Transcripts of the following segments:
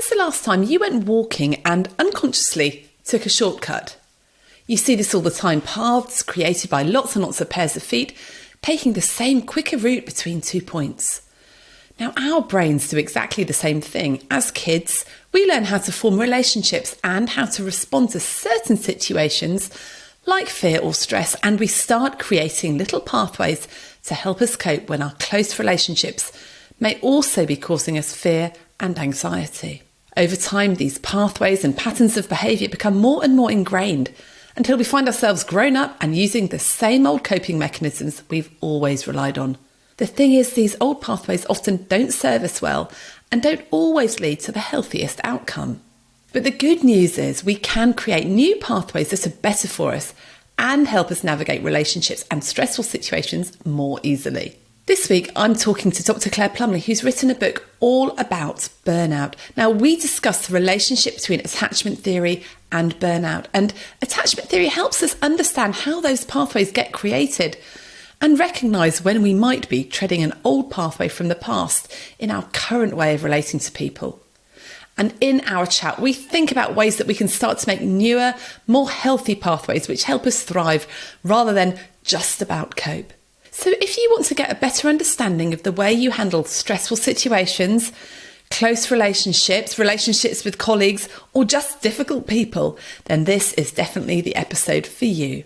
When's the last time you went walking and unconsciously took a shortcut? You see this all the time, paths created by lots and lots of pairs of feet, taking the same quicker route between 2 points. Now, our brains do exactly the same thing. As kids, we learn how to form relationships and how to respond to certain situations like fear or stress, and we start creating little pathways to help us cope when our close relationships may also be causing us fear and anxiety. Over time, these pathways and patterns of behaviour become more and more ingrained until we find ourselves grown up and using the same old coping mechanisms we've always relied on. The thing is, these old pathways often don't serve us well and don't always lead to the healthiest outcome. But the good news is we can create new pathways that are better for us and help us navigate relationships and stressful situations more easily. This week, I'm talking to Dr. Claire Plumley, who's written a book all about burnout. Now, we discuss the relationship between attachment theory and burnout, and attachment theory helps us understand how those pathways get created and recognise when we might be treading an old pathway from the past in our current way of relating to people. And in our chat, we think about ways that we can start to make newer, more healthy pathways which help us thrive rather than just about cope. So if you want to get a better understanding of the way you handle stressful situations, close relationships, relationships with colleagues, or just difficult people, then this is definitely the episode for you.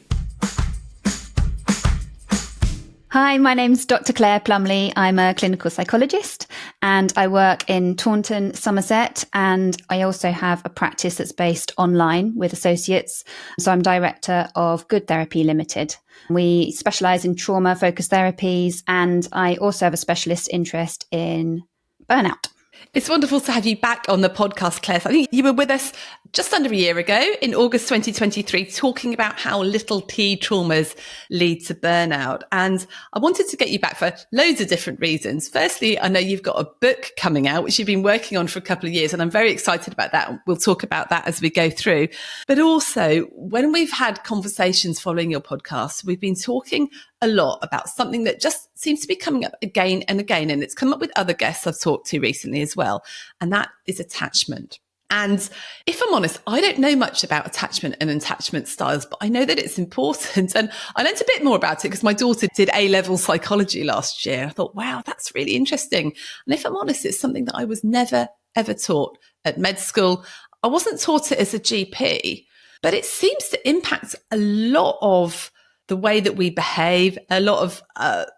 Hi, my name's Dr. Claire Plumley. I'm a clinical psychologist and I work in Taunton, Somerset, and I also have a practice that's based online with associates. So I'm director of Good Therapy Limited. We specialise in trauma-focused therapies, and I also have a specialist interest in burnout. It's wonderful to have you back on the podcast, Claire. I think you were with us just under a year ago in August 2023, talking about how little T traumas lead to burnout. And I wanted to get you back for loads of different reasons. Firstly, I know you've got a book coming out, which you've been working on for a couple of years, and I'm very excited about that. We'll talk about that as we go through. But also, when we've had conversations following your podcast, we've been talking a lot about something that just seems to be coming up again and again. And it's come up with other guests I've talked to recently as well. And that is attachment. And if I'm honest, I don't know much about attachment and attachment styles, but I know that it's important. And I learned a bit more about it because my daughter did A-level psychology last year. I thought, wow, that's really interesting. And if I'm honest, it's something that I was never, ever taught at med school. I wasn't taught it as a GP, but it seems to impact a lot of the way that we behave, a lot of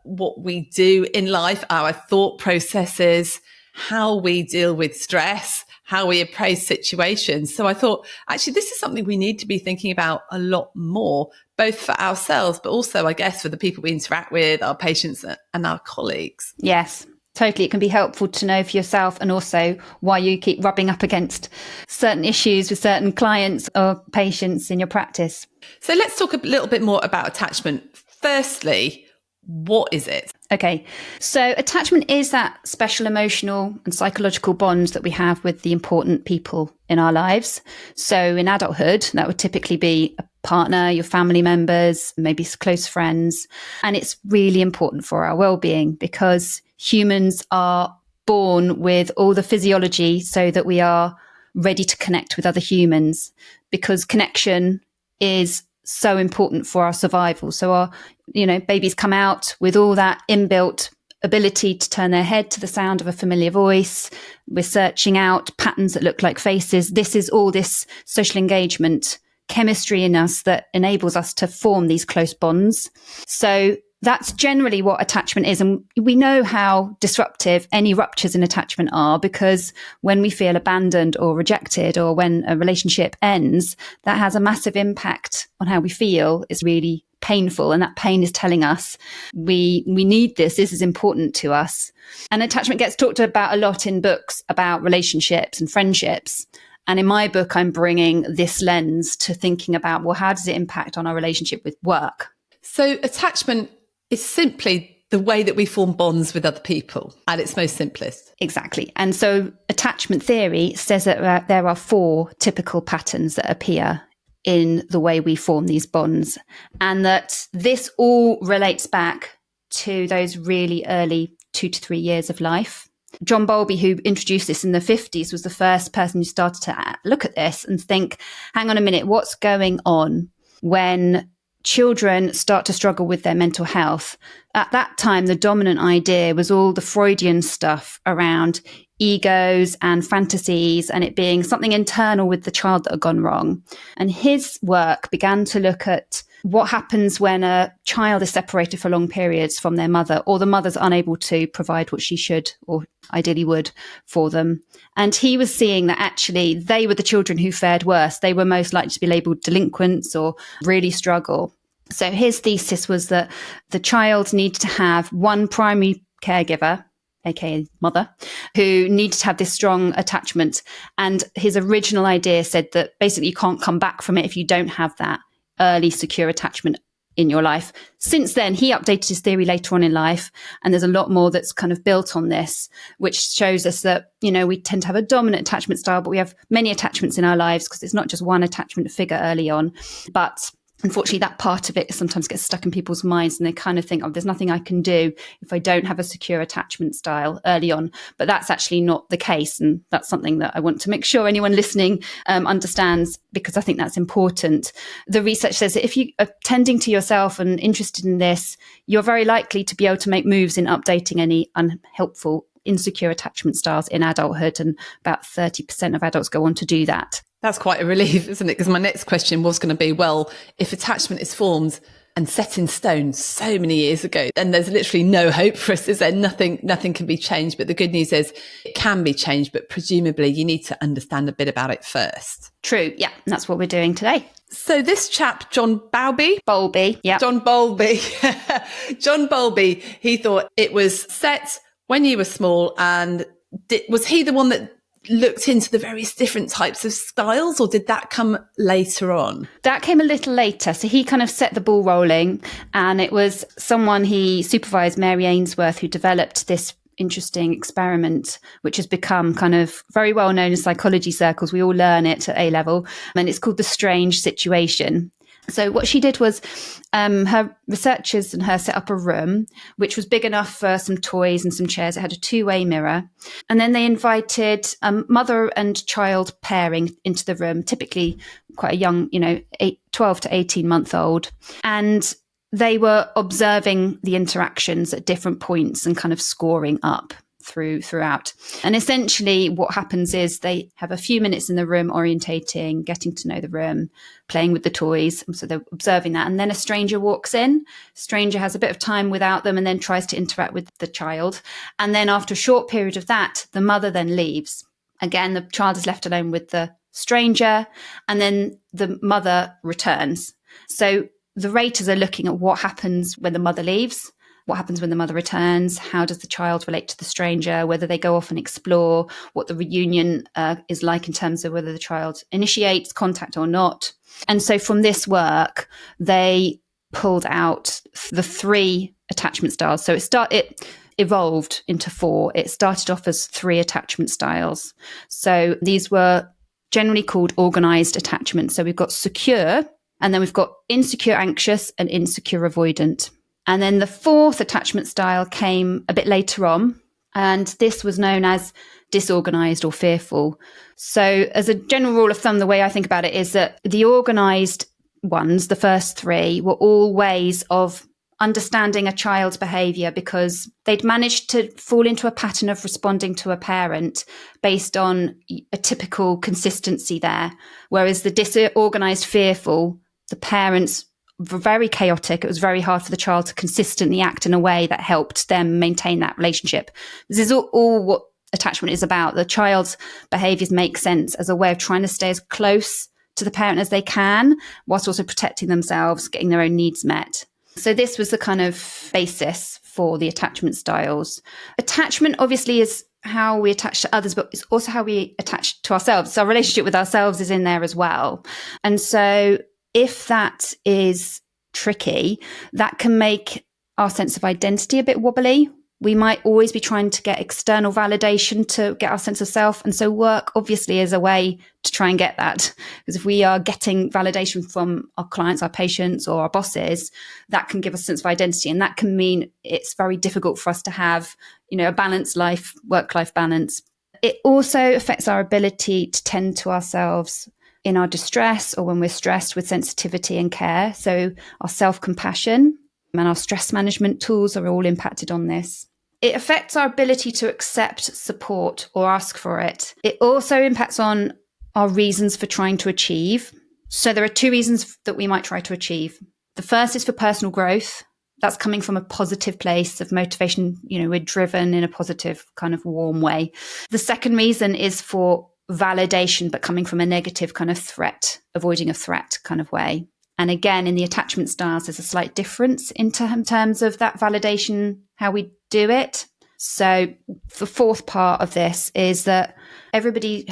what we do in life, our thought processes, how we deal with stress, how we appraise situations. So I thought, actually, this is something we need to be thinking about a lot more, both for ourselves, but also, I guess, for the people we interact with, our patients and our colleagues. Yes, totally. It can be helpful to know for yourself and also why you keep rubbing up against certain issues with certain clients or patients in your practice. So let's talk a little bit more about attachment. Firstly, what is it? Okay, so attachment is that special emotional and psychological bond that we have with the important people in our lives. So in adulthood, that would typically be a partner, your family members, maybe close friends. And it's really important for our well-being because humans are born with all the physiology so that we are ready to connect with other humans, because connection is so important for our survival. So our, babies come out with all that inbuilt ability to turn their head to the sound of a familiar voice. We're searching out patterns that look like faces. This is all this social engagement chemistry in us that enables us to form these close bonds. So that's generally what attachment is. And we know how disruptive any ruptures in attachment are, because when we feel abandoned or rejected, or when a relationship ends, that has a massive impact on how we feel. It's really painful. And that pain is telling us we need this. This is important to us. And attachment gets talked about a lot in books about relationships and friendships. And in my book, I'm bringing this lens to thinking about, well, how does it impact on our relationship with work? So attachment is simply the way that we form bonds with other people at its most simplest. Exactly. And so attachment theory says that there are 4 typical patterns that appear in the way we form these bonds, and that this all relates back to those really early 2 to 3 years of life. John Bowlby, who introduced this in the 50s, was the first person who started to look at this and think, hang on a minute, what's going on when children start to struggle with their mental health? At that time, the dominant idea was all the Freudian stuff around egos and fantasies and it being something internal with the child that had gone wrong. And his work began to look at what happens when a child is separated for long periods from their mother, or the mother's unable to provide what she should or ideally would for them. And he was seeing that actually they were the children who fared worse. They were most likely to be labelled delinquents or really struggle. So his thesis was that the child needed to have one primary caregiver, aka mother, who needed to have this strong attachment. And his original idea said that basically you can't come back from it if you don't have that early secure attachment in your life. Since then, he updated his theory later on in life, and there's a lot more that's kind of built on this, which shows us that, you know, we tend to have a dominant attachment style, but we have many attachments in our lives because it's not just one attachment figure early on. But unfortunately, that part of it sometimes gets stuck in people's minds and they kind of think, oh, there's nothing I can do if I don't have a secure attachment style early on. But that's actually not the case. And that's something that I want to make sure anyone listening understands, because I think that's important. The research says that if you are tending to yourself and interested in this, you're very likely to be able to make moves in updating any unhelpful, insecure attachment styles in adulthood. And about 30% of adults go on to do that. That's quite a relief, isn't it? Because my next question was going to be, well, if attachment is formed and set in stone so many years ago, then there's literally no hope for us, is there? Nothing can be changed. But the good news is it can be changed, but presumably you need to understand a bit about it first. True. Yeah. And that's what we're doing today. So this chap, John Bowlby. Yeah. John Bowlby. John Bowlby, he thought it was set when you were small. And was he the one that looked into the various different types of styles, or did that come later on? That came a little later. So he kind of set the ball rolling, and it was someone he supervised, Mary Ainsworth, who developed this interesting experiment, which has become kind of very well known in psychology circles. We all learn it at A level, and it's called the strange situation. So what she did was her researchers and her set up a room, which was big enough for some toys and some chairs. It had a two-way mirror. And then they invited a mother and child pairing into the room, typically quite a young, 12 to 18-month-old. And they were observing the interactions at different points and kind of scoring up throughout. And essentially what happens is they have a few minutes in the room orientating, getting to know the room, playing with the toys. So they're observing that. And then a stranger walks in. Stranger has a bit of time without them and then tries to interact with the child. And then after a short period of that, the mother then leaves. Again, the child is left alone with the stranger, and then the mother returns. So the raters are looking at what happens when the mother leaves, what happens when the mother returns, how does the child relate to the stranger, whether they go off and explore, what the reunion is like in terms of whether the child initiates contact or not. And so from this work, they pulled out the 3 attachment styles. So it evolved into 4. It started off as 3 attachment styles. So these were generally called organised attachments. So we've got secure, and then we've got insecure anxious and insecure avoidant. And then the 4th attachment style came a bit later on, and this was known as disorganised or fearful. So as a general rule of thumb, the way I think about it is that the organised ones, the first 3, were all ways of understanding a child's behaviour because they'd managed to fall into a pattern of responding to a parent based on a typical consistency there. Whereas the disorganised fearful, the parents were very chaotic. It was very hard for the child to consistently act in a way that helped them maintain that relationship. This is all what attachment is about. The child's behaviours make sense as a way of trying to stay as close to the parent as they can, whilst also protecting themselves, getting their own needs met. So this was the kind of basis for the attachment styles. Attachment obviously is how we attach to others, but it's also how we attach to ourselves. So our relationship with ourselves is in there as well. And so if that is tricky, that can make our sense of identity a bit wobbly. We might always be trying to get external validation to get our sense of self. And so work obviously is a way to try and get that. Because if we are getting validation from our clients, our patients, or our bosses, that can give us a sense of identity. And that can mean it's very difficult for us to have, a balanced life, work-life balance. It also affects our ability to tend to ourselves in our distress or when we're stressed with sensitivity and care. So our self-compassion and our stress management tools are all impacted on this. It affects our ability to accept support or ask for it. It also impacts on our reasons for trying to achieve. So there are two reasons that we might try to achieve. The first is for personal growth. That's coming from a positive place of motivation. We're driven in a positive kind of warm way. The second reason is for validation, but coming from a negative kind of threat, avoiding a threat kind of way. And again, in the attachment styles, there's a slight difference in terms of that validation, how we do it. So the fourth part of this is that everybody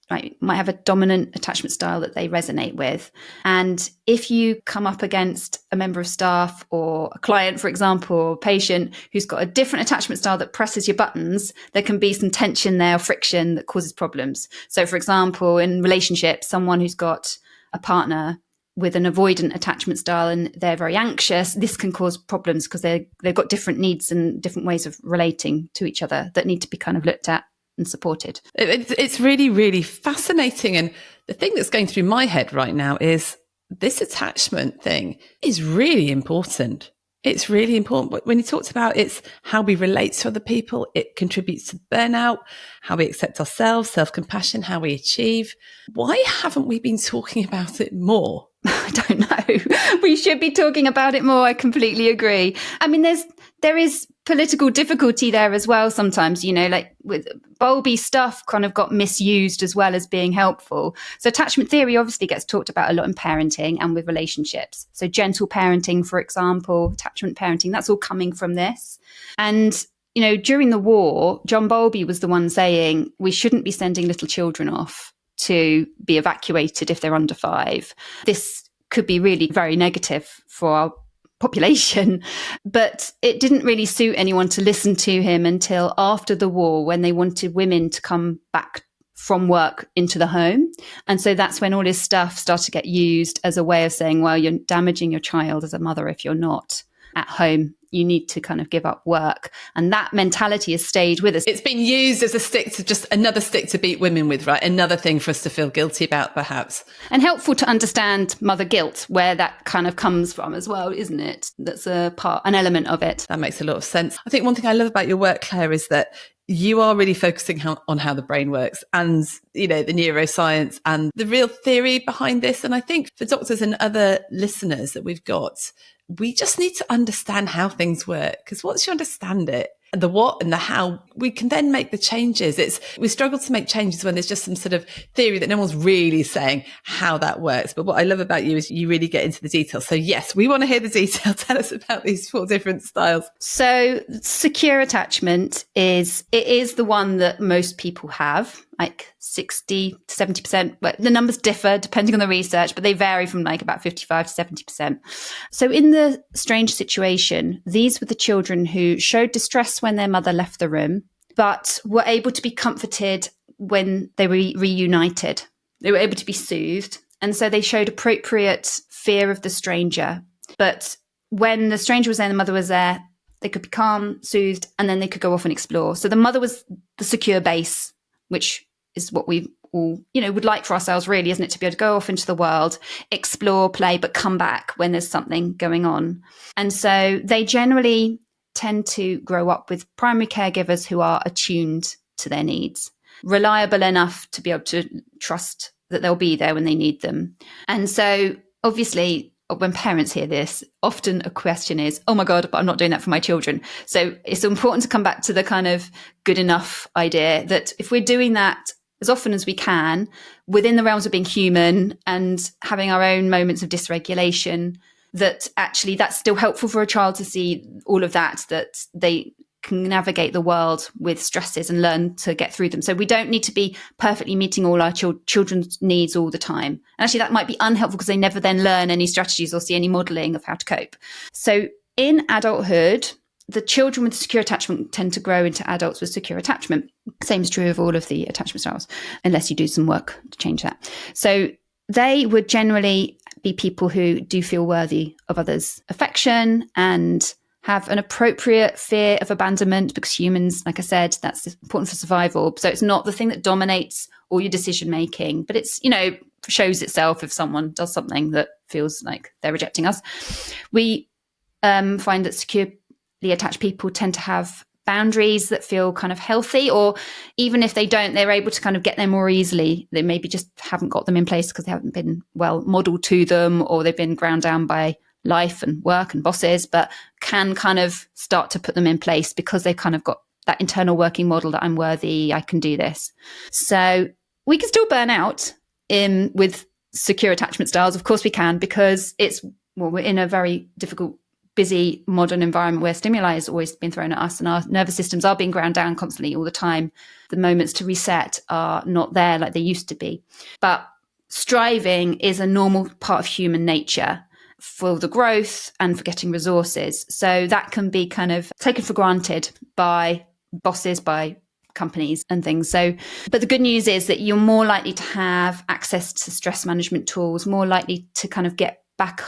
might have a dominant attachment style that they resonate with. And if you come up against a member of staff or a client, for example, or a patient who's got a different attachment style that presses your buttons, there can be some tension there or friction that causes problems. So for example, in relationships, someone who's got a partner with an avoidant attachment style and they're very anxious, this can cause problems because they've got different needs and different ways of relating to each other that need to be kind of looked at and supported. It's really, really fascinating. And the thing that's going through my head right now is this attachment thing is really important. It's really important. When you talked about it's how we relate to other people, it contributes to burnout, how we accept ourselves, self-compassion, how we achieve. Why haven't we been talking about it more? I don't know. We should be talking about it more. I completely agree. I mean, there is political difficulty there as well sometimes, like with bulby stuff kind of got misused as well as being helpful. So attachment theory obviously gets talked about a lot in parenting and with relationships. So gentle parenting, for example, attachment parenting, that's all coming from this. And, during the war, John Bowlby was the one saying we shouldn't be sending little children off to be evacuated if they're under 5. This could be really very negative for our population, but it didn't really suit anyone to listen to him until after the war when they wanted women to come back from work into the home. And so that's when all his stuff started to get used as a way of saying, well, you're damaging your child as a mother if you're not at home. You need to kind of give up work. And that mentality has stayed with us. It's been used as another stick to beat women with, right? Another thing for us to feel guilty about, perhaps. And helpful to understand mother guilt, where that kind of comes from as well, isn't it? That's an element of it. That makes a lot of sense. I think one thing I love about your work, Claire, is that you are really focusing on how the brain works and, the neuroscience and the real theory behind this. And I think for doctors and other listeners that we've got, we just need to understand how things work, because once you understand it, the what and the how, we can then make the changes. We struggle to make changes when there's just some sort of theory that no one's really saying how that works. But what I love about you is you really get into the details. So yes, we want to hear the detail. Tell us about these 4 different styles. So secure attachment is the one that most people have, like 60 to 70%. But the numbers differ depending on the research, but they vary from like about 55 to 70%. So in the strange situation, these were the children who showed distress when their mother left the room, but were able to be comforted when they were reunited. They were able to be soothed. And so they showed appropriate fear of the stranger. But when the stranger was there and the mother was there, they could be calm, soothed, and then they could go off and explore. So the mother was the secure base, which is what we all, would like for ourselves, really, isn't it? To be able to go off into the world, explore, play, but come back when there's something going on. And so they generally tend to grow up with primary caregivers who are attuned to their needs, reliable enough to be able to trust that they'll be there when they need them. And so obviously, when parents hear this, often a question is, oh my God, but I'm not doing that for my children. So it's important to come back to the kind of good enough idea that if we're doing that as often as we can, within the realms of being human and having our own moments of dysregulation, that actually that's still helpful for a child to see all of that they can navigate the world with stresses and learn to get through them. So we don't need to be perfectly meeting all our children's needs all the time. And actually that might be unhelpful because they never then learn any strategies or see any modelling of how to cope. So in adulthood, the children with secure attachment tend to grow into adults with secure attachment. Same is true of all of the attachment styles, unless you do some work to change that. So they would generally be people who do feel worthy of others' affection and have an appropriate fear of abandonment, because humans, like I said, that's important for survival. So it's not the thing that dominates all your decision making, but it's, shows itself if someone does something that feels like they're rejecting us. We find that securely attached people tend to have boundaries that feel kind of healthy, or even if they don't, they're able to kind of get there more easily. They maybe just haven't got them in place because they haven't been well modeled to them, or they've been ground down by life and work and bosses, but can kind of start to put them in place because they've kind of got that internal working model that I'm worthy, I can do this. So we can still burn out with secure attachment styles. Of course we can, because we're in a very difficult, busy modern environment where stimuli has always been thrown at us and our nervous systems are being ground down constantly all the time. The moments to reset are not there like they used to be. But striving is a normal part of human nature for the growth and for getting resources. So that can be kind of taken for granted by bosses, by companies and things. So, but the good news is that you're more likely to have access to stress management tools, more likely to kind of get back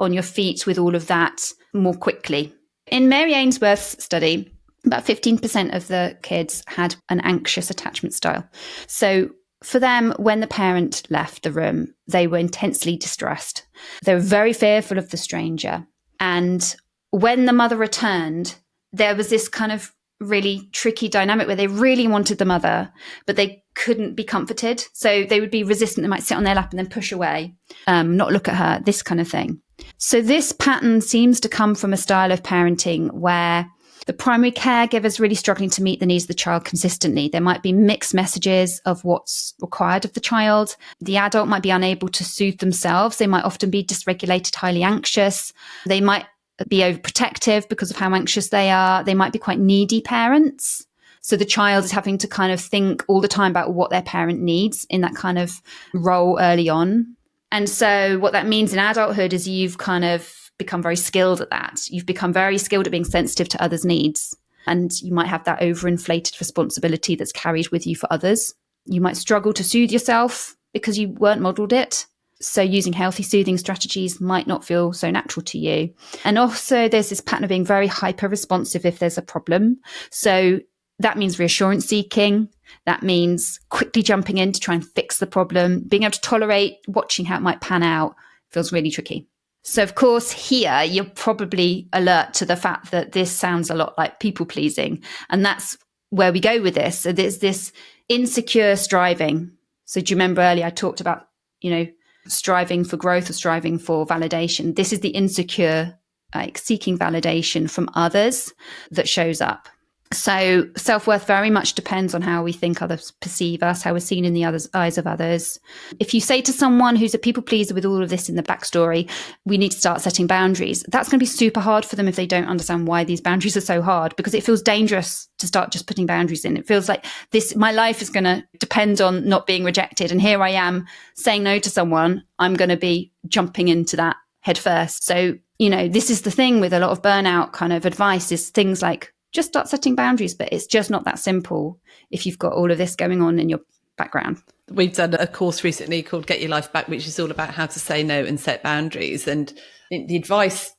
on your feet with all of that more quickly. In Mary Ainsworth's study, about 15% of the kids had an anxious attachment style. So for them, when the parent left the room, they were intensely distressed. They were very fearful of the stranger. And when the mother returned, there was this kind of really tricky dynamic where they really wanted the mother, but they couldn't be comforted. So they would be resistant. They might sit on their lap and then push away, not look at her, this kind of thing. So this pattern seems to come from a style of parenting where the primary caregiver is really struggling to meet the needs of the child consistently. There might be mixed messages of what's required of the child. The adult might be unable to soothe themselves. They might often be dysregulated, highly anxious. They might be overprotective because of how anxious they are. They might be quite needy parents. So the child is having to kind of think all the time about what their parent needs in that kind of role early on. And so what that means in adulthood is you've kind of become very skilled at that. You've become very skilled at being sensitive to others' needs. And you might have that overinflated responsibility that's carried with you for others. You might struggle to soothe yourself because you weren't modeled it. So using healthy soothing strategies might not feel so natural to you. And also there's this pattern of being very hyper responsive if there's a problem. So that means reassurance seeking. That means quickly jumping in to try and fix the problem. Being able to tolerate watching how it might pan out feels really tricky. So of course here you're probably alert to the fact that this sounds a lot like people pleasing. And that's where we go with this. So there's this insecure striving. So do you remember earlier I talked about, striving for growth or striving for validation? This is the insecure, seeking validation from others that shows up. So self-worth very much depends on how we think others perceive us, how we're seen in the eyes of others. If you say to someone who's a people pleaser with all of this in the backstory, we need to start setting boundaries, that's going to be super hard for them if they don't understand why these boundaries are so hard, because it feels dangerous to start just putting boundaries in. It feels like my life is going to depend on not being rejected. And here I am saying no to someone, I'm going to be jumping into that head first. So, this is the thing with a lot of burnout kind of advice is things like, just start setting boundaries, but it's just not that simple if you've got all of this going on in your background. We've done a course recently called Get Your Life Back, which is all about how to say no and set boundaries. And the advice,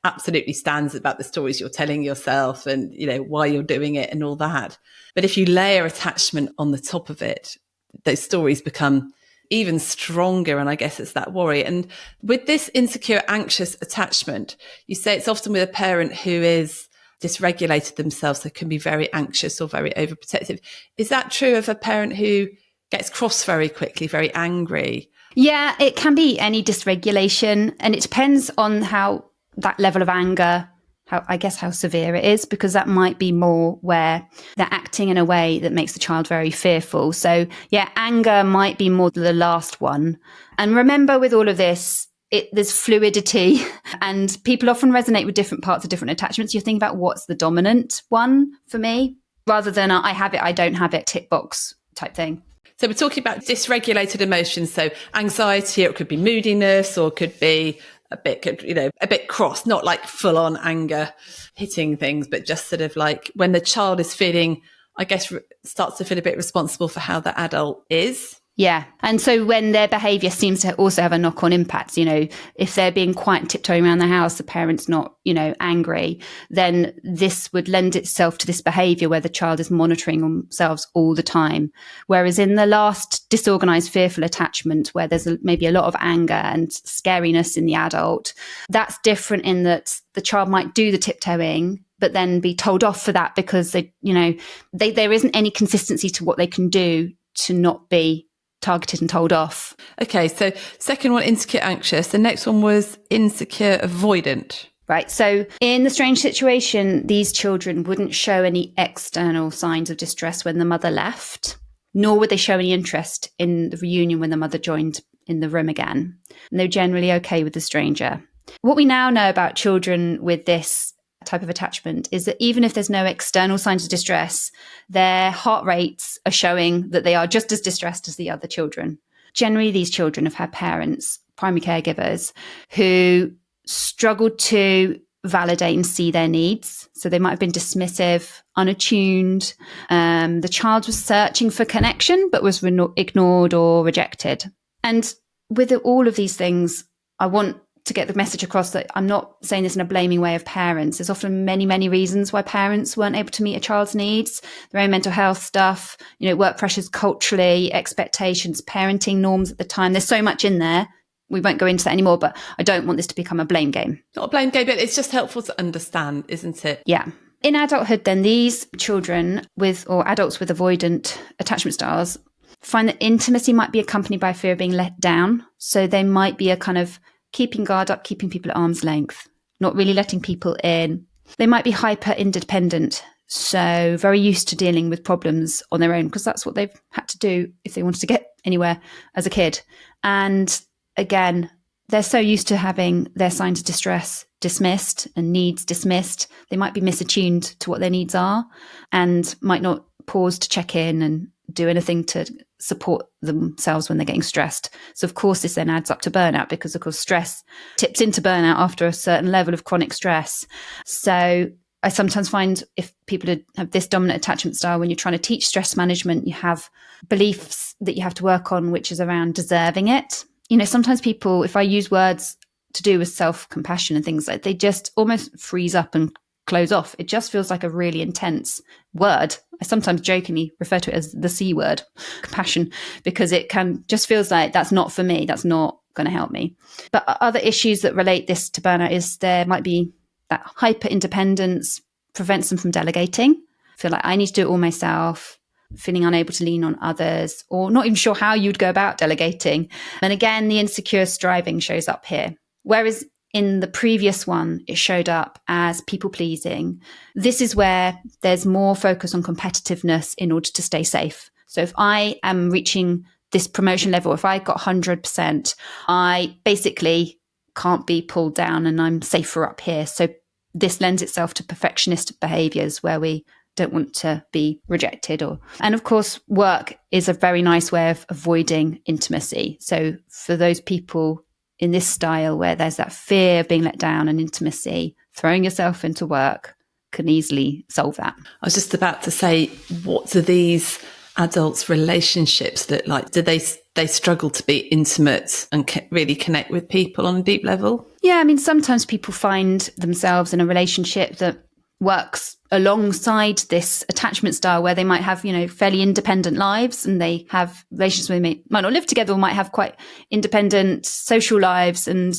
absolutely stands about the stories you're telling yourself and, why you're doing it and all that. But if you layer attachment on the top of it, those stories become even stronger. And I guess it's that worry. And with this insecure, anxious attachment, you say it's often with a parent who is dysregulated themselves, so can be very anxious or very overprotective. Is that true of a parent who gets cross very quickly, very angry? Yeah, it can be any dysregulation, and it depends on how that level of anger, how severe it is, because that might be more where they're acting in a way that makes the child very fearful. So anger might be more the last one. And remember with all of this, there's fluidity, and people often resonate with different parts of different attachments. You think about what's the dominant one for me, rather than I have it, I don't have it, tick box type thing. So we're talking about dysregulated emotions. So anxiety, or it could be moodiness, or it could be a bit cross, not like full on anger, hitting things, but just sort of like when the child is feeling, I guess, starts to feel a bit responsible for how the adult is. Yeah. And so when their behaviour seems to also have a knock-on impact, if they're being quiet, tiptoeing around the house, the parent's not, angry, then this would lend itself to this behaviour where the child is monitoring themselves all the time. Whereas in the last disorganised fearful attachment, where there's maybe a lot of anger and scariness in the adult, that's different in that the child might do the tiptoeing, but then be told off for that because there isn't any consistency to what they can do to not be targeted and told off. Okay, so second one, insecure anxious. The next one was insecure avoidant. Right. So in the strange situation, these children wouldn't show any external signs of distress when the mother left, nor would they show any interest in the reunion when the mother joined in the room again. And they're generally okay with the stranger. What we now know about children with this type of attachment is that even if there's no external signs of distress, their heart rates are showing that they are just as distressed as the other children. Generally, these children have had parents, primary caregivers, who struggled to validate and see their needs. So they might have been dismissive, unattuned. The child was searching for connection, but was ignored or rejected. And with all of these things, I want to get the message across that I'm not saying this in a blaming way of parents. There's often many, many reasons why parents weren't able to meet a child's needs, their own mental health stuff, work pressures culturally, expectations, parenting norms at the time. There's so much in there. We won't go into that anymore, but I don't want this to become a blame game. Not a blame game, but it's just helpful to understand, isn't it? Yeah. In adulthood, then, these children or adults with avoidant attachment styles find that intimacy might be accompanied by fear of being let down. So they might be a kind of keeping guard up, keeping people at arm's length, not really letting people in. They might be hyper independent, so very used to dealing with problems on their own because that's what they've had to do if they wanted to get anywhere as a kid. And again, they're so used to having their signs of distress dismissed and needs dismissed. They might be misattuned to what their needs are and might not pause to check in and do anything to support themselves when they're getting stressed. So of course this then adds up to burnout because of course stress tips into burnout after a certain level of chronic stress. So I sometimes find if people have this dominant attachment style, when you're trying to teach stress management, you have beliefs that you have to work on, which is around deserving it. Sometimes people, if I use words to do with self-compassion and things like, they just almost freeze up and close off. It just feels like a really intense word. I sometimes jokingly refer to it as the C word, compassion, because it just feels like that's not for me. That's not going to help me. But other issues that relate this to burnout is there might be that hyper independence prevents them from delegating. Feel like I need to do it all myself, feeling unable to lean on others, or not even sure how you'd go about delegating. And again, the insecure striving shows up here. Whereas in the previous one, it showed up as people pleasing. This is where there's more focus on competitiveness in order to stay safe. So if I am reaching this promotion level, if I got 100%, I basically can't be pulled down and I'm safer up here. So this lends itself to perfectionist behaviors where we don't want to be rejected. And of course, work is a very nice way of avoiding intimacy. So for those people in this style where there's that fear of being let down and intimacy, throwing yourself into work can easily solve that. I was just about to say, what do these adults' relationships look like? Do they struggle to be intimate and really connect with people on a deep level? Yeah, sometimes people find themselves in a relationship that works alongside this attachment style where they might have, fairly independent lives and they have relationships where they might not live together or might have quite independent social lives and,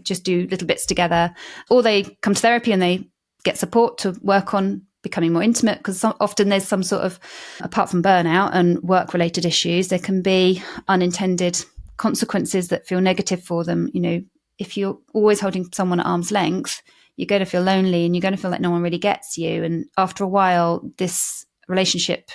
just do little bits together. Or they come to therapy and they get support to work on becoming more intimate because often there's some sort of, apart from burnout and work-related issues, there can be unintended consequences that feel negative for them. If you're always holding someone at arm's length, you're going to feel lonely and you're going to feel like no one really gets you. And after a while, this relationship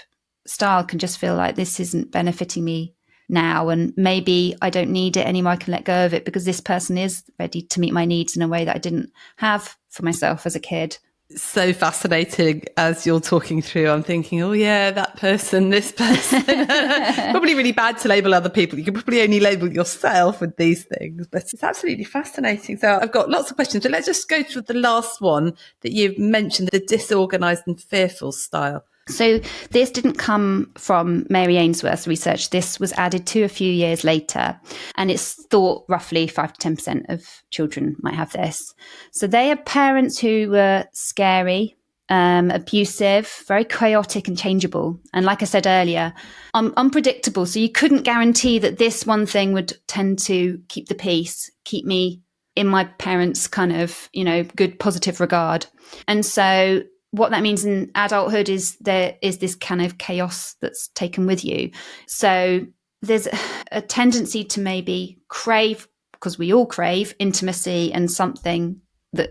style can just feel like this isn't benefiting me now. And maybe I don't need it anymore. I can let go of it because this person is ready to meet my needs in a way that I didn't have for myself as a kid. so fascinating as you're talking through. I'm thinking, oh yeah, that person, this person. Probably really bad to label other people. You can probably only label yourself with these things, but it's absolutely fascinating. So I've got lots of questions, but let's just go to the last one that you've mentioned, the disorganised and fearful style. So this didn't come from Mary Ainsworth's research. This was added to a few years later. And it's thought roughly 5 to 10% of children might have this. So they are parents who were scary, abusive, very chaotic and changeable. And like I said earlier, unpredictable. So you couldn't guarantee that this one thing would tend to keep the peace, keep me in my parents' kind of, good positive regard. And so what that means in adulthood is there is this kind of chaos that's taken with you. So there's a tendency to maybe crave, because we all crave intimacy and something that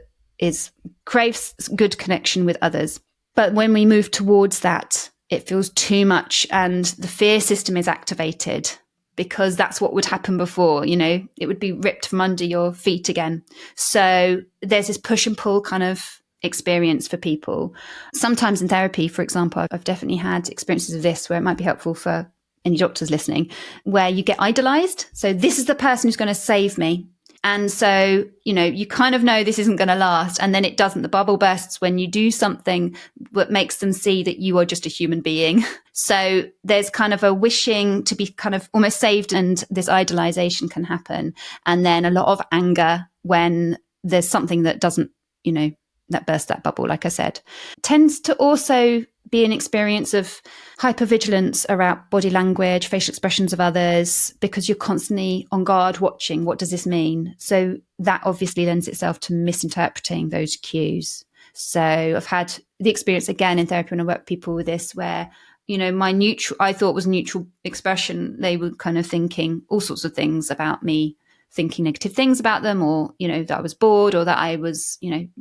craves good connection with others. But when we move towards that, it feels too much and the fear system is activated, because that's what would happen before, it would be ripped from under your feet again. So there's this push and pull kind of experience for people. Sometimes in therapy, for example, I've definitely had experiences of this where it might be helpful for any doctors listening, where you get idolized. So this is the person who's going to save me. And so, you kind of know this isn't going to last. And then it doesn't. The bubble bursts when you do something that makes them see that you are just a human being. So there's kind of a wishing to be kind of almost saved, and this idolization can happen. And then a lot of anger when there's something that doesn't, that bursts that bubble, like I said. Tends to also be an experience of hypervigilance around body language, facial expressions of others, because you're constantly on guard watching, what does this mean? So that obviously lends itself to misinterpreting those cues. So I've had the experience again in therapy when I work with people with this, where, my I thought was neutral expression, they were kind of thinking all sorts of things about me, thinking negative things about them, or, that I was bored, or that I was,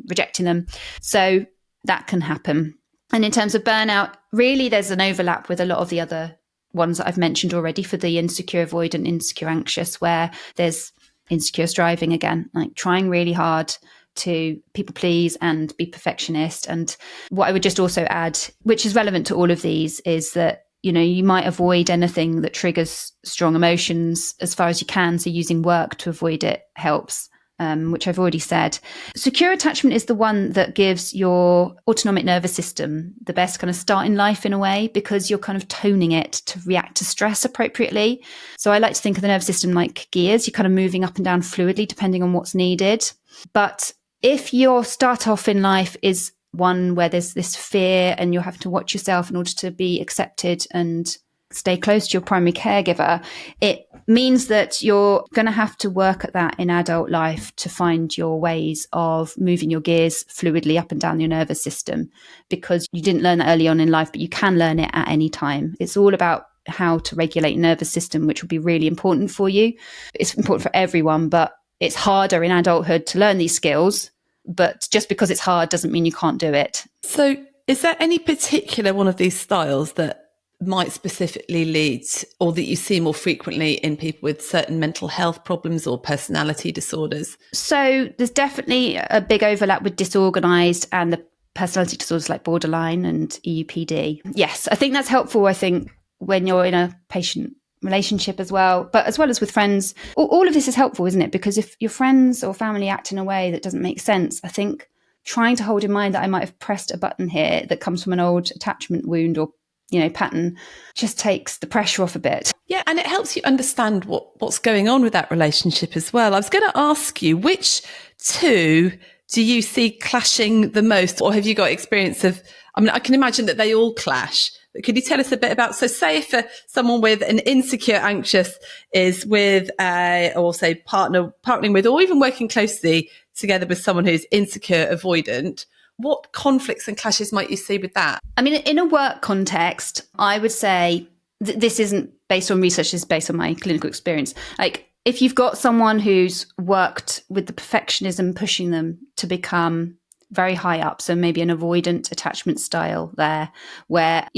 rejecting them. So that can happen. And in terms of burnout, really there's an overlap with a lot of the other ones that I've mentioned already for the insecure, avoidant, insecure, anxious, where there's insecure striving again, like trying really hard to people please and be perfectionist. And what I would just also add, which is relevant to all of these, is that you might avoid anything that triggers strong emotions as far as you can. So using work to avoid it helps, which I've already said. Secure attachment is the one that gives your autonomic nervous system the best kind of start in life in a way, because you're kind of toning it to react to stress appropriately. So I like to think of the nervous system like gears. You're kind of moving up and down fluidly depending on what's needed. But if your start off in life is one where there's this fear and you're having to watch yourself in order to be accepted and stay close to your primary caregiver, it means that you're going to have to work at that in adult life to find your ways of moving your gears fluidly up and down your nervous system, because you didn't learn that early on in life, but you can learn it at any time. It's all about how to regulate your nervous system, which will be really important for you. It's important for everyone, but it's harder in adulthood to learn these skills. But just because it's hard doesn't mean you can't do it. So is there any particular one of these styles that might specifically lead, or that you see more frequently in people with certain mental health problems or personality disorders? So there's definitely a big overlap with disorganised and the personality disorders like borderline and EUPD. Yes, I think that's helpful. I think when you're in a patient relationship as well, but as well as with friends, all of this is helpful, isn't it? Because if your friends or family act in a way that doesn't make sense, I think trying to hold in mind that I might have pressed a button here that comes from an old attachment wound or pattern just takes the pressure off a bit. Yeah, and it helps you understand what's going on with that relationship as well. I was going to ask you, which two do you see clashing the most, or have you got experience of? I mean, I can imagine that they all clash. But could you tell us a bit about? So, say if someone with an insecure, anxious is with partnering with, or even working closely together with someone who's insecure, avoidant. What conflicts and clashes might you see with that? I mean, in a work context, I would say this isn't based on research, this is based on my clinical experience. Like, if you've got someone who's worked with the perfectionism pushing them to become very high up, so maybe an avoidant attachment style there, where,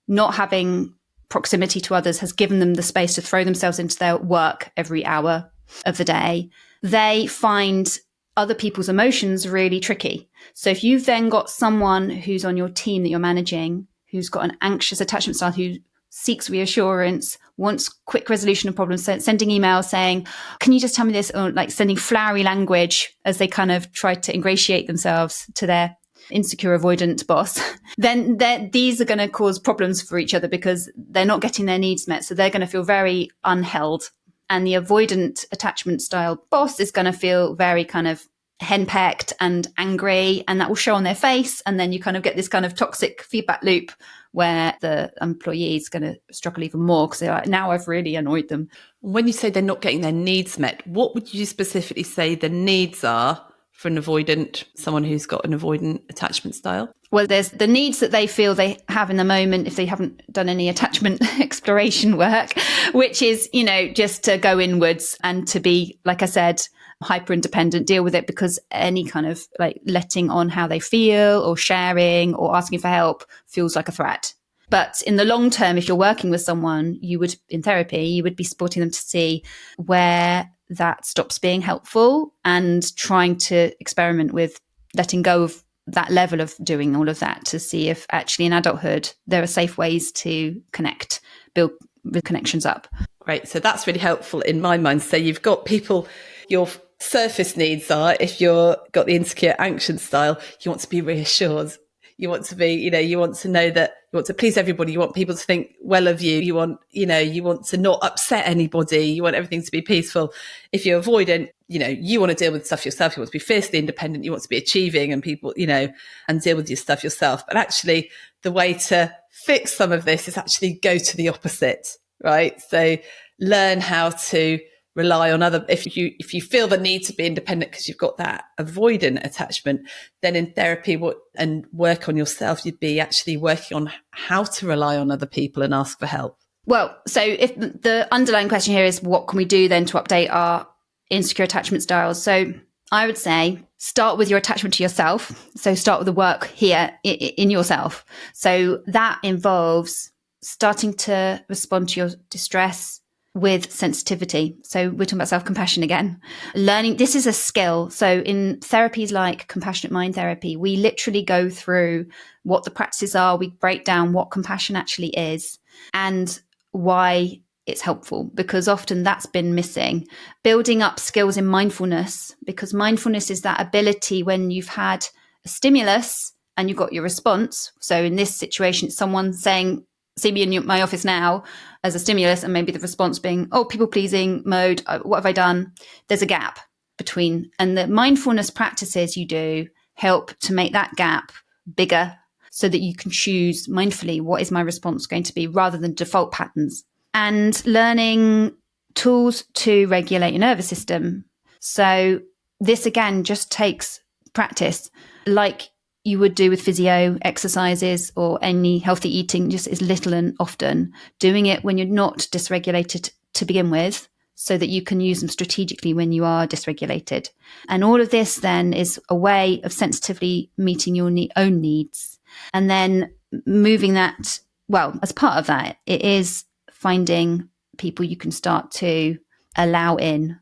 not having proximity to others has given them the space to throw themselves into their work every hour of the day, they find other people's emotions really tricky. So if you've then got someone who's on your team that you're managing, who's got an anxious attachment style, who seeks reassurance, wants quick resolution of problems, sending emails saying, can you just tell me this? Or like sending flowery language as they kind of try to ingratiate themselves to their insecure avoidant boss, then these are going to cause problems for each other because they're not getting their needs met. So they're going to feel very unheld. And the avoidant attachment style boss is going to feel very kind of henpecked and angry, and that will show on their face. And then you kind of get this kind of toxic feedback loop where the employee is going to struggle even more because they're like, now I've really annoyed them. When you say they're not getting their needs met, what would you specifically say the needs are for an avoidant, someone who's got an avoidant attachment style? Well, there's the needs that they feel they have in the moment if they haven't done any attachment exploration work, which is, just to go inwards and to be, like I said, hyper independent, deal with it, because any kind of like letting on how they feel or sharing or asking for help feels like a threat. But in the long term, if you're working with someone, in therapy, you would be supporting them to see where that stops being helpful and trying to experiment with letting go of that level of doing all of that to see if actually in adulthood there are safe ways to connect, build the connections up. Great. So that's really helpful in my mind. So you've got people, your surface needs are, if you've got the insecure, anxious style, you want to be reassured. You want to be, you want to know that you want to please everybody. You want people to think well of you. You want to not upset anybody. You want everything to be peaceful. If you're avoidant, you want to deal with stuff yourself. You want to be fiercely independent. You want to be achieving and people, and deal with your stuff yourself. But actually the way to fix some of this is actually go to the opposite, right? So learn how to rely on other, if you feel the need to be independent because you've got that avoidant attachment, then in therapy and work on yourself, you'd be actually working on how to rely on other people and ask for help. Well, so if the underlying question here is what can we do then to update our insecure attachment styles? So I would say start with your attachment to yourself. So start with the work here in yourself. So that involves starting to respond to your distress with sensitivity. So we're talking about self-compassion again. Learning, this is a skill. So in therapies like compassionate mind therapy, we literally go through what the practices are. We break down what compassion actually is and why it's helpful, because often that's been missing. Building up skills in mindfulness, because mindfulness is that ability when you've had a stimulus and you've got your response. So in this situation, it's someone saying, see me in my office now as a stimulus, and maybe the response being, oh, people pleasing mode. What have I done? There's a gap between, and the mindfulness practices you do help to make that gap bigger so that you can choose mindfully what is my response going to be rather than default patterns. And learning tools to regulate your nervous system. So this again just takes practice, like you would do with physio exercises or any healthy eating, just as little and often. Doing it when you're not dysregulated to begin with, so that you can use them strategically when you are dysregulated. And all of this then is a way of sensitively meeting your own needs. And then moving that, well, as part of that, it is finding people you can start to allow in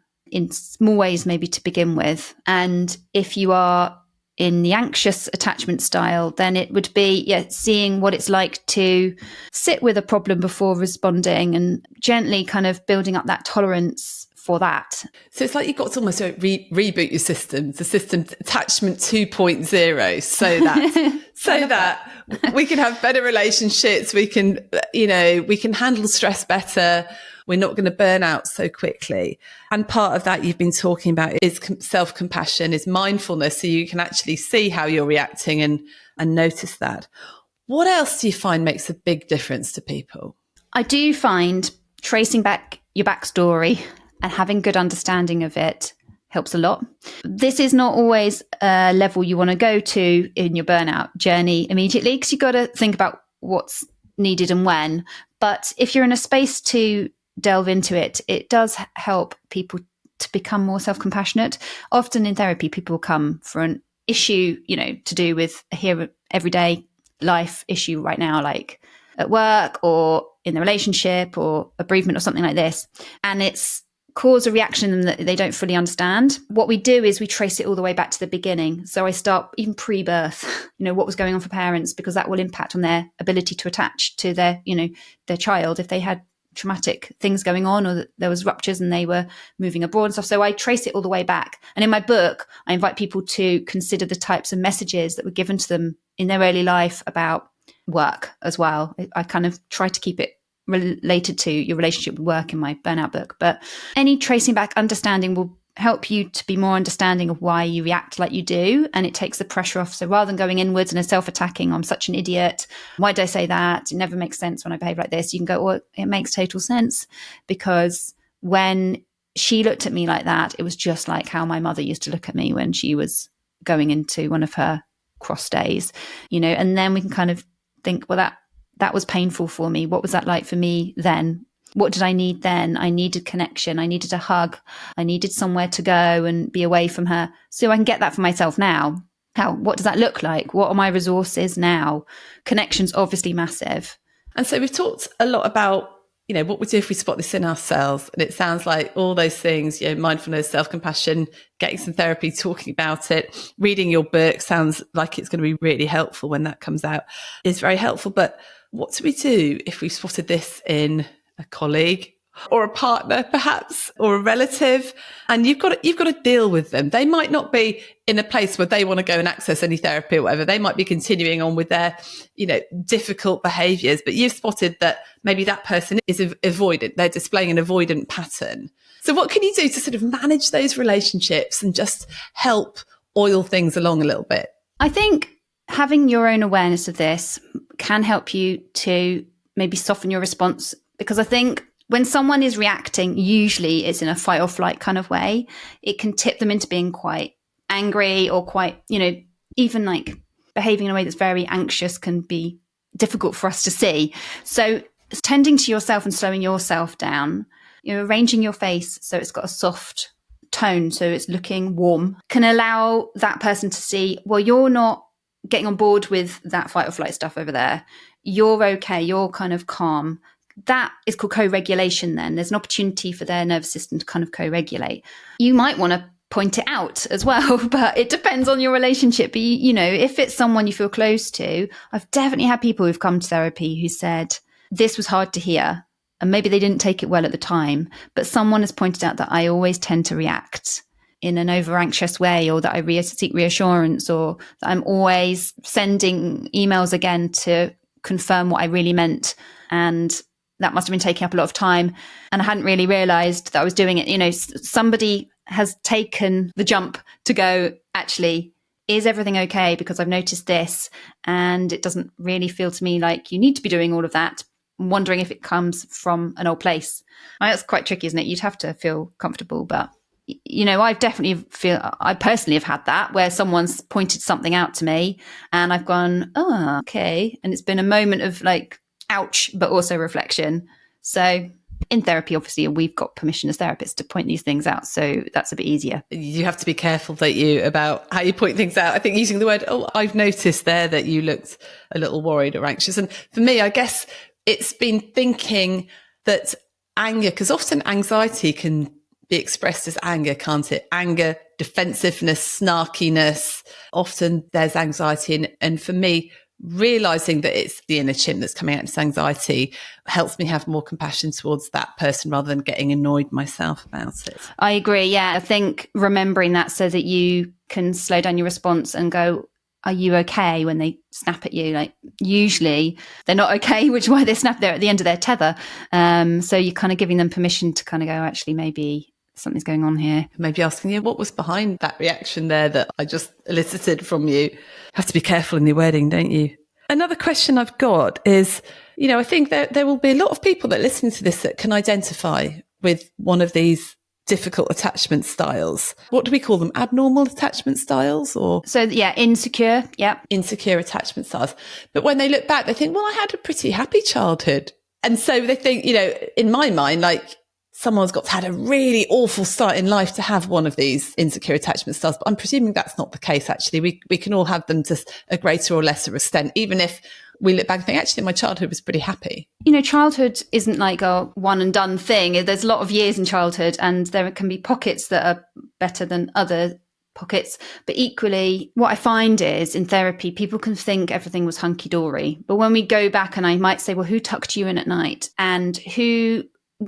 small ways maybe to begin with. And if you are in the anxious attachment style, then it would be seeing what it's like to sit with a problem before responding and gently kind of building up that tolerance for that. So it's like you've got to almost reboot your system, the system attachment 2.0, so that we can have better relationships. We can handle stress better. We're not going to burn out so quickly. And part of that you've been talking about is self-compassion, is mindfulness, so you can actually see how you're reacting and notice that. What else do you find makes a big difference to people? I do find tracing back your backstory and having good understanding of it helps a lot. This is not always a level you want to go to in your burnout journey immediately, because you've got to think about what's needed and when. But if you're in a space to delve into it, it does help people to become more self-compassionate. Often in therapy, people come for an issue, to do with a everyday life issue right now, like at work or in the relationship or a bereavement or something like this. And it's cause a reaction in them that they don't fully understand. What we do is we trace it all the way back to the beginning. So I start even pre-birth, what was going on for parents, because that will impact on their ability to attach to their child if they had traumatic things going on, or that there was ruptures and they were moving abroad and stuff. So I trace it all the way back. And in my book, I invite people to consider the types of messages that were given to them in their early life about work as well. I kind of try to keep it related to your relationship with work in my Burnout book. But any tracing back understanding will help you to be more understanding of why you react like you do, and it takes the pressure off. So rather than going inwards and self-attacking, I'm such an idiot, why did I say that, it never makes sense when I behave like this, you can go, well, it makes total sense, because when she looked at me like that, it was just like how my mother used to look at me when she was going into one of her cross days, and then we can kind of think, well, that was painful for me. What was that like for me then? What did I need then? I needed connection. I needed a hug. I needed somewhere to go and be away from her. So I can get that for myself now. What does that look like? What are my resources now? Connection's obviously massive. And so we've talked a lot about, what we do if we spot this in ourselves. And it sounds like all those things, mindfulness, self-compassion, getting some therapy, talking about it, reading your book sounds like it's going to be really helpful when that comes out. It's very helpful. But what do we do if we've spotted this in a colleague or a partner, perhaps, or a relative, and you've got to deal with them? They might not be in a place where they want to go and access any therapy or whatever. They might be continuing on with their, difficult behaviours, but you've spotted that maybe that person is avoidant. They're displaying an avoidant pattern. So what can you do to sort of manage those relationships and just help oil things along a little bit? I think having your own awareness of this can help you to maybe soften your response, because I think when someone is reacting, usually it's in a fight or flight kind of way. It can tip them into being quite angry or quite, even like behaving in a way that's very anxious can be difficult for us to see. So tending to yourself and slowing yourself down, arranging your face so it's got a soft tone, so it's looking warm, can allow that person to see, well, you're not getting on board with that fight or flight stuff over there. You're okay. You're kind of calm. That is called co-regulation then. There's an opportunity for their nervous system to kind of co-regulate. You might want to point it out as well, but it depends on your relationship. But, if it's someone you feel close to, I've definitely had people who've come to therapy who said, this was hard to hear. And maybe they didn't take it well at the time, but someone has pointed out that I always tend to react in an over anxious way, or that I seek reassurance, or that I'm always sending emails again to confirm what I really meant. And that must have been taking up a lot of time. And I hadn't really realized that I was doing it. Somebody has taken the jump to go, actually, is everything okay? Because I've noticed this, and it doesn't really feel to me like you need to be doing all of that. I'm wondering if it comes from an old place. That's quite tricky, isn't it? You'd have to feel comfortable, but I personally have had that where someone's pointed something out to me and I've gone, oh, okay. And it's been a moment of like, ouch, but also reflection. So in therapy, obviously, we've got permission as therapists to point these things out. So that's a bit easier. You have to be careful, don't you, about how you point things out. I think using the word, oh, I've noticed there that you looked a little worried or anxious. And for me, I guess it's been thinking that anger, because often anxiety can be expressed as anger, can't it? Anger, defensiveness, snarkiness. Often there's anxiety. And for me, realizing that it's the inner chimp that's coming out as anxiety helps me have more compassion towards that person rather than getting annoyed myself about it. I agree. Yeah. I think remembering that so that you can slow down your response and go, are you okay when they snap at you? Like usually they're not okay, which is why they snap. They're at the end of their tether. So you're kind of giving them permission to kind of go, actually, maybe something's going on here. Maybe asking you what was behind that reaction there that I just elicited from you. You have to be careful in the wording, don't you? Another question I've got is, I think there will be a lot of people that listen to this that can identify with one of these difficult attachment styles. What do we call them? Abnormal attachment styles or? So yeah, insecure. Yeah. Insecure attachment styles. But when they look back, they think, well, I had a pretty happy childhood. And so they think, in my mind, like, someone's got to have a really awful start in life to have one of these insecure attachment styles. But I'm presuming that's not the case, actually. We can all have them to a greater or lesser extent, even if we look back and think, actually, my childhood was pretty happy. Childhood isn't like a one and done thing. There's a lot of years in childhood, and there can be pockets that are better than other pockets. But equally, what I find is in therapy, people can think everything was hunky-dory. But when we go back and I might say, well, who tucked you in at night? And who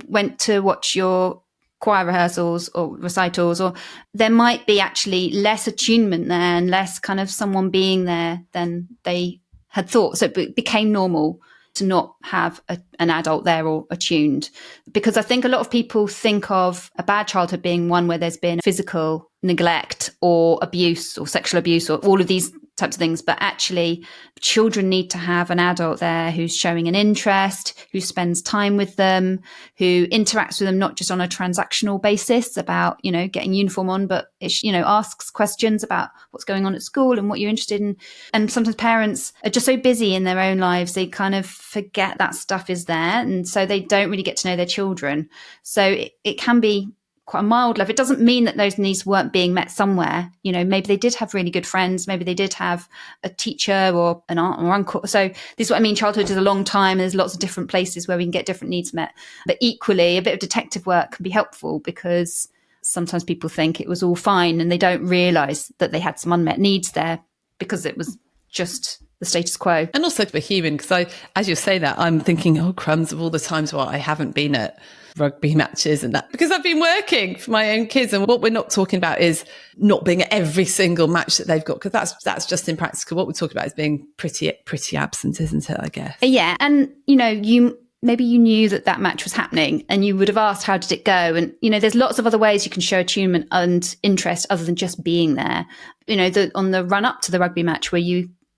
went to watch your choir rehearsals or recitals? Or there might be actually less attunement there and less kind of someone being there than they had thought. So it became normal to not have an adult there or attuned. Because I think a lot of people think of a bad childhood being one where there's been physical neglect or abuse or sexual abuse or all of these types of things. But actually, children need to have an adult there who's showing an interest, who spends time with them, who interacts with them not just on a transactional basis about, getting uniform on, but, asks questions about what's going on at school and what you're interested in. And sometimes parents are just so busy in their own lives, they kind of forget that stuff is there. And so they don't really get to know their children. So it can be quite a mild level. It doesn't mean that those needs weren't being met somewhere. Maybe they did have really good friends. Maybe they did have a teacher or an aunt or uncle. So this is what I mean. Childhood is a long time. There's lots of different places where we can get different needs met. But equally, a bit of detective work can be helpful because sometimes people think it was all fine and they don't realise that they had some unmet needs there because it was just the status quo. And also to be human, because as you say that, I'm thinking, oh, crumbs of all the times where I haven't been at rugby matches and that, because I've been working for my own kids. And what we're not talking about is not being at every single match that they've got, because that's just impractical. What we're talking about is being pretty absent, isn't it, I guess? Yeah. And, maybe you knew that match was happening and you would have asked, how did it go? And, there's lots of other ways you can show attunement and interest other than just being there. On the run up to the rugby match where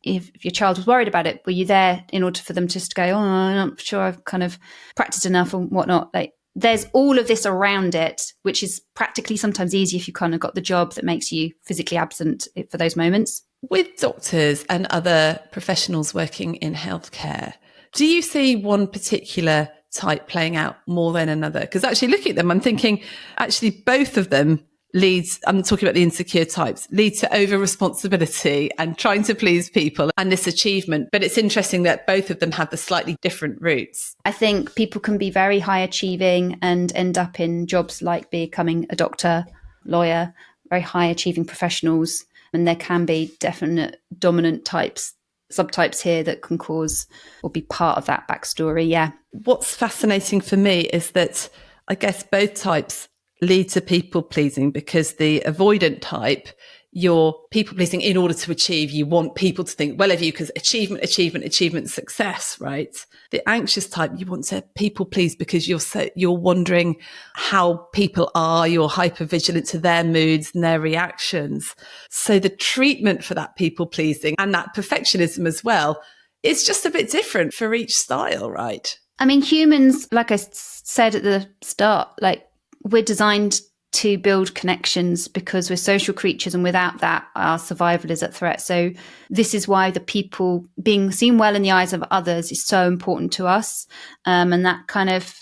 if your child was worried about it, were you there in order for them just to go, oh, I'm not sure I've kind of practiced enough and whatnot? Like, there's all of this around it, which is practically sometimes easy if you kind of got the job that makes you physically absent for those moments. With doctors and other professionals working in healthcare, do you see one particular type playing out more than another? Because actually looking at them, I'm thinking actually both of them I'm talking about the insecure types, lead to over responsibility and trying to please people and this achievement. But it's interesting that both of them have the slightly different roots. I think people can be very high achieving and end up in jobs like becoming a doctor, lawyer, very high achieving professionals. And there can be definite dominant subtypes here that can cause or be part of that backstory. Yeah. What's fascinating for me is that I guess both types lead to people pleasing, because the avoidant type, you're people pleasing in order to achieve. You want people to think well of you because achievement, success, right? The anxious type, you want to people please because you're wondering how people are. You're hyper vigilant to their moods and their reactions. So the treatment for that people pleasing and that perfectionism as well is just a bit different for each style, right? I mean, humans, like I said at the start, like, we're designed to build connections because we're social creatures, and without that, our survival is at threat. So this is why the people being seen well in the eyes of others is so important to us. And that kind of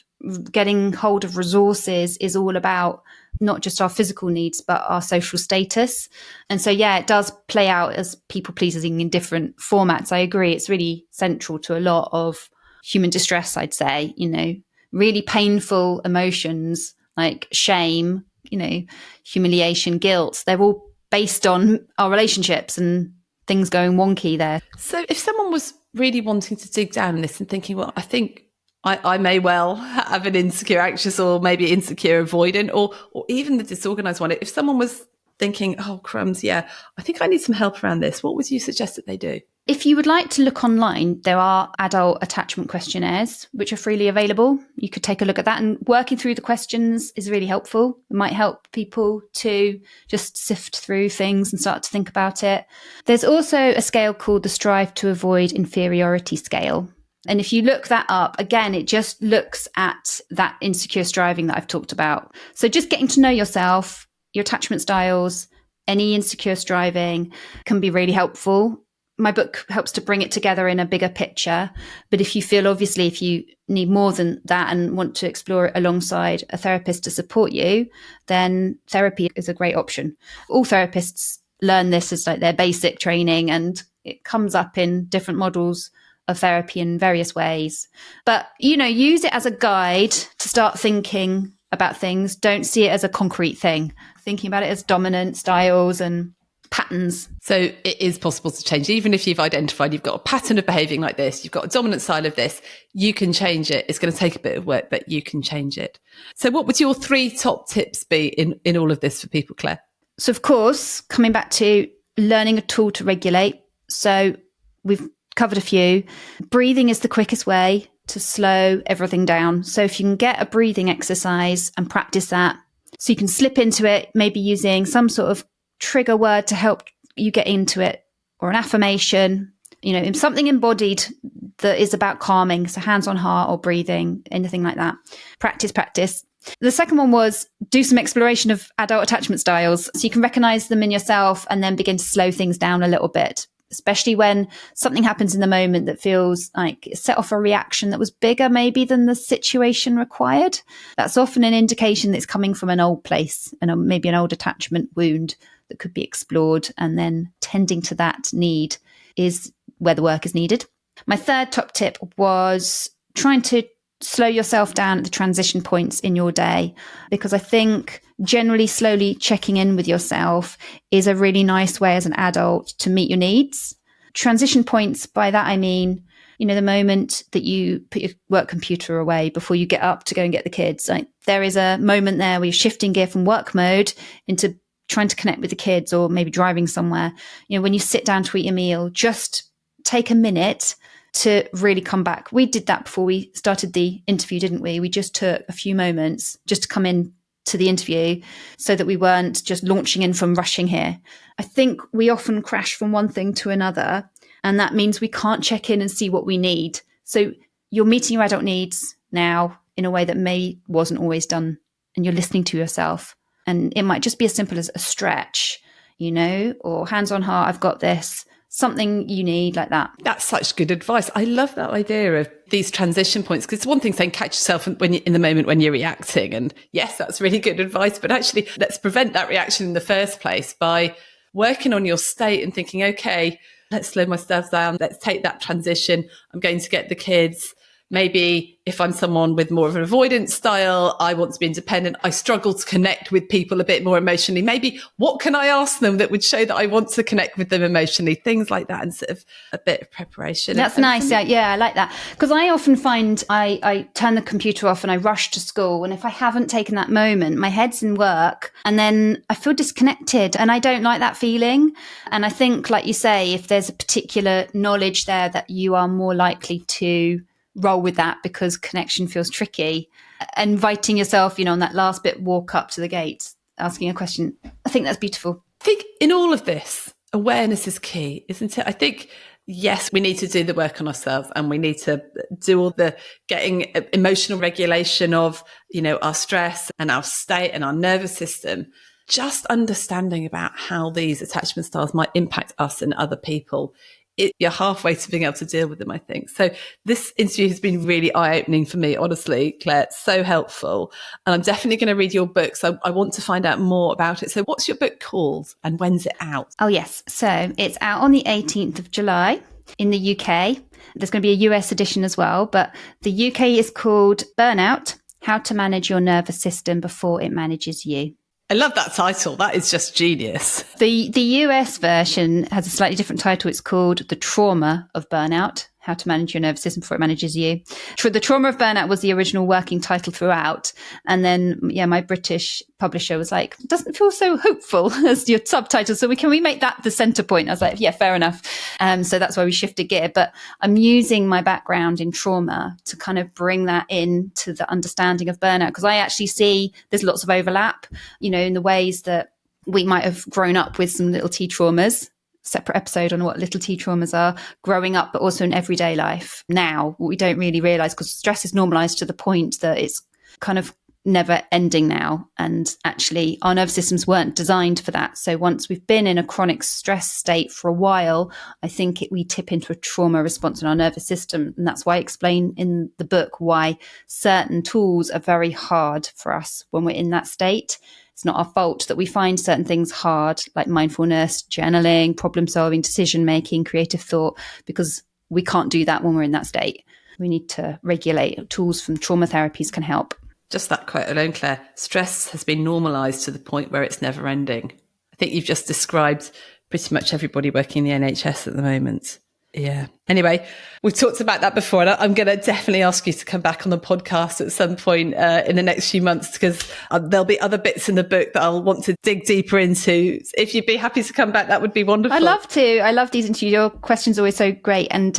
getting hold of resources is all about not just our physical needs, but our social status. And so, yeah, it does play out as people pleasing in different formats. I agree. It's really central to a lot of human distress, I'd say, really painful emotions like shame, humiliation, guilt. They're all based on our relationships and things going wonky there. So if someone was really wanting to dig down in this and thinking, well, I think I may well have an insecure anxious or maybe insecure avoidant or even the disorganised one, if someone was thinking, oh, crumbs, yeah, I think I need some help around this, what would you suggest that they do? If you would like to look online, there are adult attachment questionnaires, which are freely available. You could take a look at that, and working through the questions is really helpful. It might help people to just sift through things and start to think about it. There's also a scale called the Strive to Avoid Inferiority Scale. And if you look that up, again, it just looks at that insecure striving that I've talked about. So just getting to know yourself, your attachment styles, any insecure striving can be really helpful. My book helps to bring it together in a bigger picture. But if you feel, obviously, if you need more than that and want to explore it alongside a therapist to support you, then therapy is a great option. All therapists learn this as like their basic training, and it comes up in different models of therapy in various ways. But, use it as a guide to start thinking about things. Don't see it as a concrete thing. Thinking about it as dominant styles and patterns. So it is possible to change. Even if you've identified you've got a pattern of behaving like this, you've got a dominant style of this, you can change it. It's going to take a bit of work, but you can change it. So what would your 3 top tips be in all of this for people, Claire? So of course, coming back to learning a tool to regulate. So we've covered a few. Breathing is the quickest way to slow everything down. So if you can get a breathing exercise and practice that, so you can slip into it, maybe using some sort of trigger word to help you get into it, or an affirmation, something embodied that is about calming. So hands on heart or breathing, anything like that. Practice. The second one was do some exploration of adult attachment styles. So you can recognize them in yourself and then begin to slow things down a little bit, especially when something happens in the moment that feels like it set off a reaction that was bigger maybe than the situation required. That's often an indication that it's coming from an old place and maybe an old attachment wound that could be explored, and then tending to that need is where the work is needed. My third top tip was trying to slow yourself down at the transition points in your day, because I think generally slowly checking in with yourself is a really nice way as an adult to meet your needs. Transition points, by that I mean, the moment that you put your work computer away before you get up to go and get the kids. Like, there is a moment there where you're shifting gear from work mode into trying to connect with the kids, or maybe driving somewhere. When you sit down to eat your meal, just take a minute to really come back. We did that before we started the interview, didn't we? We just took a few moments just to come in to the interview so that we weren't just launching in from rushing here. I think we often crash from one thing to another, and that means we can't check in and see what we need. So you're meeting your adult needs now in a way that wasn't always done, and you're listening to yourself. And it might just be as simple as a stretch, or hands on heart, I've got this, something you need like that. That's such good advice. I love that idea of these transition points, because it's one thing saying catch yourself when you're in the moment when you're reacting. And yes, that's really good advice. But actually, let's prevent that reaction in the first place by working on your state and thinking, okay, let's slow myself down. Let's take that transition. I'm going to get the kids. Maybe if I'm someone with more of an avoidant style, I want to be independent. I struggle to connect with people a bit more emotionally. Maybe what can I ask them that would show that I want to connect with them emotionally? Things like that, and sort of a bit of preparation. That's nice. Yeah, I like that. Because I often find I turn the computer off and I rush to school. And if I haven't taken that moment, my head's in work and then I feel disconnected, and I don't like that feeling. And I think, like you say, if there's a particular knowledge there that you are more likely to roll with that because connection feels tricky, inviting yourself, on that last bit, walk up to the gate, asking a question. I think that's beautiful. I think in all of this, awareness is key, isn't it? I think, yes, we need to do the work on ourselves, and we need to do all the getting emotional regulation of, our stress and our state and our nervous system. Just understanding about how these attachment styles might impact us and other people, you're halfway to being able to deal with them, I think. So this interview has been really eye-opening for me, honestly, Claire. It's so helpful. And I'm definitely going to read your book. So I want to find out more about it. So what's your book called and when's it out? Oh, yes. So it's out on the 18th of July in the UK. There's going to be a US edition as well. But the UK is called Burnout, How to Manage Your Nervous System Before It Manages You. I love that title. That is just genius. The US version has a slightly different title. It's called The Trauma of Burnout, How to Manage Your Nervous System Before It Manages You. The Trauma of Burnout was the original working title throughout. And then, my British publisher was like, doesn't feel so hopeful as your subtitle. So can we make that the center point? I was like, yeah, fair enough. So that's why we shifted gear. But I'm using my background in trauma to kind of bring that into the understanding of burnout, because I actually see there's lots of overlap, in the ways that we might have grown up with some little T traumas. Separate episode on what little T traumas are growing up, but also in everyday life. Now, what we don't really realize, because stress is normalized to the point that it's kind of never ending now. And actually, our nervous systems weren't designed for that. So once we've been in a chronic stress state for a while, I think we tip into a trauma response in our nervous system. And that's why I explain in the book why certain tools are very hard for us when we're in that state. It's not our fault that we find certain things hard, like mindfulness, journaling, problem solving, decision making, creative thought, because we can't do that when we're in that state. We need to regulate. Tools from trauma therapies can help. Just that quote alone, Claire. Stress has been normalised to the point where it's never ending. I think you've just described pretty much everybody working in the NHS at the moment. Yeah. Anyway, we've talked about that before, and I'm going to definitely ask you to come back on the podcast at some point in the next few months, because there'll be other bits in the book that I'll want to dig deeper into. If you'd be happy to come back, that would be wonderful. I'd love to. I love these interviews. Your questions are always so great. And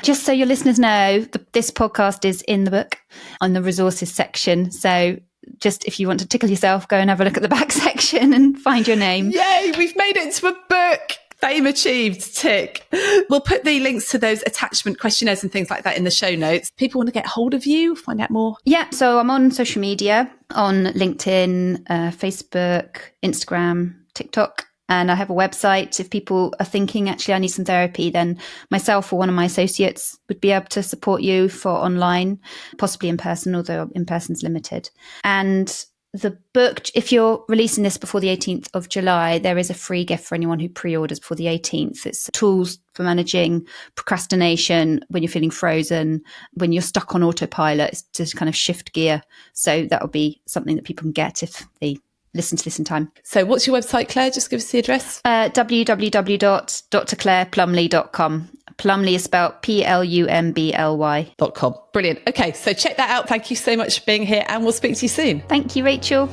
just so your listeners know, this podcast is in the book on the resources section. So just if you want to tickle yourself, go and have a look at the back section and find your name. Yay, we've made it into a book. Fame achieved, tick. We'll put the links to those attachment questionnaires and things like that in the show notes. People want to get hold of you, find out more. Yeah, so I'm on social media, on LinkedIn, Facebook, Instagram, TikTok. And I have a website. If people are thinking, actually, I need some therapy, then myself or one of my associates would be able to support you for online, possibly in person, although in person's limited. And the book, if you're releasing this before the 18th of July, there is a free gift for anyone who pre-orders before the 18th. It's tools for managing procrastination when you're feeling frozen, when you're stuck on autopilot, it's to kind of shift gear. So that would be something that people can get if they listen to this in time. So what's your website, Claire? Just give us the address. www.drclaireplumley.com. Plumley is spelled PLUMBLY.com. Brilliant. Okay, so check that out. Thank you so much for being here, and we'll speak to you soon. Thank you, Rachel.